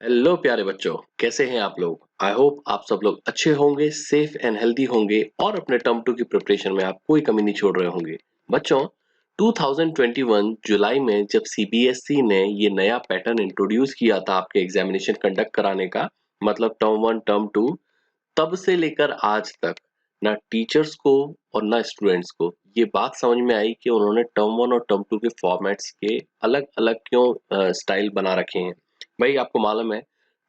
Hello प्यारे बच्चों, कैसे हैं आप लोग। आई होप आप सब लोग अच्छे होंगे, सेफ एंड हेल्दी होंगे और अपने टर्म टू की प्रिपरेशन में आप कोई कमी नहीं छोड़ रहे होंगे। बच्चों, 2021 जुलाई में जब सीबीएसई ने ये नया पैटर्न इंट्रोड्यूस किया था आपके एग्जामिनेशन कंडक्ट कराने का, मतलब टर्म वन टर्म टू, तब से लेकर आज तक ना टीचर्स को और ना स्टूडेंट्स को ये बात समझ में आई कि उन्होंने टर्म वन और टर्म टू के फॉर्मेट्स के अलग अलग क्यों स्टाइल बना रखे हैं। भाई आपको मालूम है,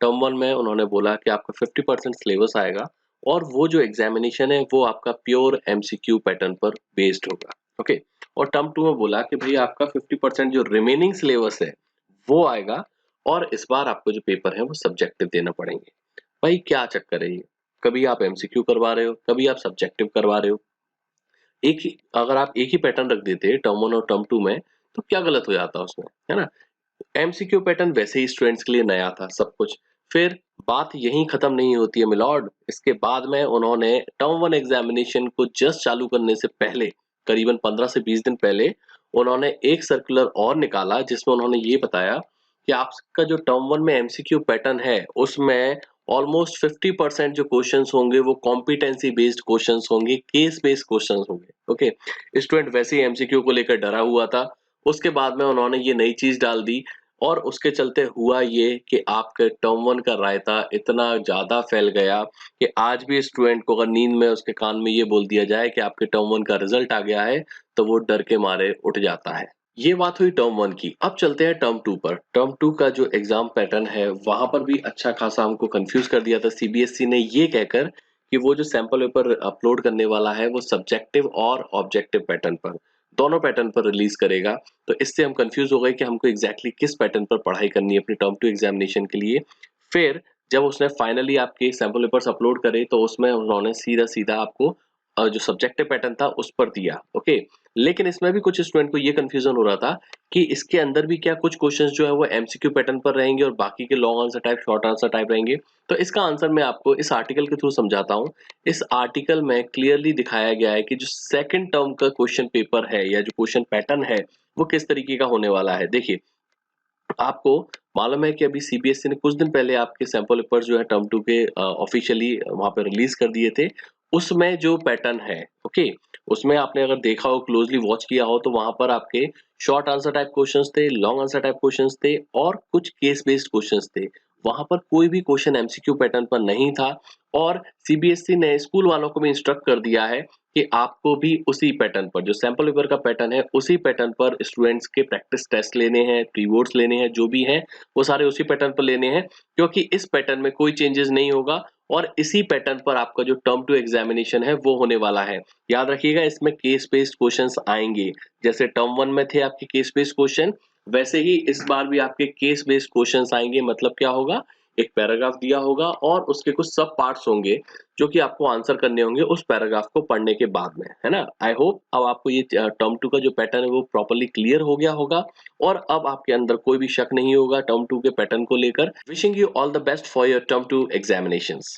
टर्म वन में उन्होंने बोला कि आपका 50% सिलेबस आएगा और वो जो एग्जामिनेशन है वो आपका प्योर एमसीक्यू पैटर्न पर बेस्ड होगा। ओके। और टर्म टू में बोला कि भाई आपका 50% जो रिमेनिंग सिलेबस है वो आएगा और इस बार आपको जो पेपर है वो सब्जेक्टिव देना पड़ेंगे। भाई क्या चक्कर है ये, कभी आप एमसीक्यू करवा रहे हो, कभी आप सब्जेक्टिव करवा रहे हो। एक ही, अगर आप एक ही पैटर्न रख देते टर्म वन और टर्म टू में, तो क्या गलत हो जाता उसमें, है ना। एमसीक्यू पैटर्न वैसे ही स्टूडेंट्स के लिए नया था सब कुछ। फिर बात यहीं खत्म नहीं होती है मिलॉर्ड। इसके बाद में उन्होंने टर्म वन एग्जामिनेशन को जस्ट चालू करने से पहले, करीबन 15 से 20 दिन पहले, उन्होंने एक सर्कुलर और निकाला जिसमें उन्होंने ये बताया कि आपका जो टर्म वन में एमसीक्यू पैटर्न है उसमें ऑलमोस्ट 50% जो क्वेश्चंस होंगे वो कॉम्पिटेंसी बेस्ड क्वेश्चंस होंगे, केस बेस्ड क्वेश्चंस होंगे। ओके। स्टूडेंट वैसे ही एमसीक्यू को लेकर डरा हुआ था। उसके बाद में उन्होंने ये नई चीज डाल दी और उसके चलते हुआ ये कि आपके टर्म वन का रायता इतना ज्यादा फैल गया कि आज भी स्टूडेंट को अगर नींद में उसके कान में ये बोल दिया जाए कि आपके टर्म वन का रिजल्ट आ गया है, तो वो डर के मारे उठ जाता है। ये बात हुई टर्म वन की। अब चलते हैं टर्म टू पर। टर्म टू का जो एग्जाम पैटर्न है वहां पर भी अच्छा खासा हमको कंफ्यूज कर दिया था सीबीएसई ने, ये कहकर कि वो जो सैंपल पेपर अपलोड करने वाला है वो सब्जेक्टिव और ऑब्जेक्टिव पैटर्न पर, दोनों पैटर्न पर रिलीज करेगा। तो इससे हम कंफ्यूज हो गए कि हमको एग्जैक्टली किस पैटर्न पर पढ़ाई करनी है अपनी टर्म टू एग्जामिनेशन के लिए। फिर जब उसने फाइनली आपके सैंपल पेपर्स अपलोड करे तो उसमें उन्होंने सीधा सीधा आपको जो सब्जेक्टिव पैटर्न था उस पर दिया। ओके। लेकिन इसमें भी कुछ स्टूडेंट को ये कंफ्यूजन हो रहा था कि इसके अंदर भी क्या कुछ क्वेश्चंस जो है वो एमसीक्यू पैटर्न पर रहेंगे और बाकी के long answer type, short answer type रहेंगे। तो इसका आंसर मैं आपको इस आर्टिकल के थ्रू समझाता हूँ। इस आर्टिकल में क्लियरली दिखाया गया है कि जो सेकंड टर्म का क्वेश्चन पेपर है या जो क्वेश्चन पैटर्न है वो किस तरीके का होने वाला है। देखिए, आपको मालूम है कि अभी सीबीएसई ने कुछ दिन पहले आपके सैंपल पेपर जो है टर्म टू के ऑफिशियली वहां पे रिलीज कर दिए थे। उसमें जो पैटर्न है, ओके, उसमें आपने अगर देखा हो, क्लोजली वॉच किया हो, तो वहां पर आपके शॉर्ट आंसर टाइप क्वेश्चंस थे, लॉन्ग आंसर टाइप क्वेश्चंस थे और कुछ केस बेस्ड क्वेश्चंस थे। वहां पर कोई भी क्वेश्चन एमसीक्यू पैटर्न पर नहीं था। और सीबीएसई ने स्कूल वालों को भी इंस्ट्रक्ट कर दिया है कि आपको भी उसी पैटर्न पर, जो सैंपल पेपर का पैटर्न है उसी पैटर्न पर स्टूडेंट्स के प्रैक्टिस टेस्ट लेने हैं, प्री बोर्ड्स लेने हैं, जो भी हैं वो सारे उसी पैटर्न पर लेने हैं, क्योंकि इस पैटर्न में कोई चेंजेस नहीं होगा और इसी पैटर्न पर आपका जो टर्म टू एग्जामिनेशन है वो होने वाला है। याद रखिएगा, इसमें केस बेस्ड क्वेश्चंस आएंगे। जैसे टर्म वन में थे आपके केस बेस्ड क्वेश्चन, वैसे ही इस बार भी आपके केस बेस्ड क्वेश्चंस आएंगे। मतलब क्या होगा, एक पैराग्राफ दिया होगा और उसके कुछ सब पार्ट्स होंगे जो कि आपको आंसर करने होंगे उस पैराग्राफ को पढ़ने के बाद में, है ना। आई होप अब आपको ये टर्म टू का जो पैटर्न है वो प्रॉपर्ली क्लियर हो गया होगा और अब आपके अंदर कोई भी शक नहीं होगा टर्म टू के पैटर्न को लेकर। Wishing you all the best for your term two examinations.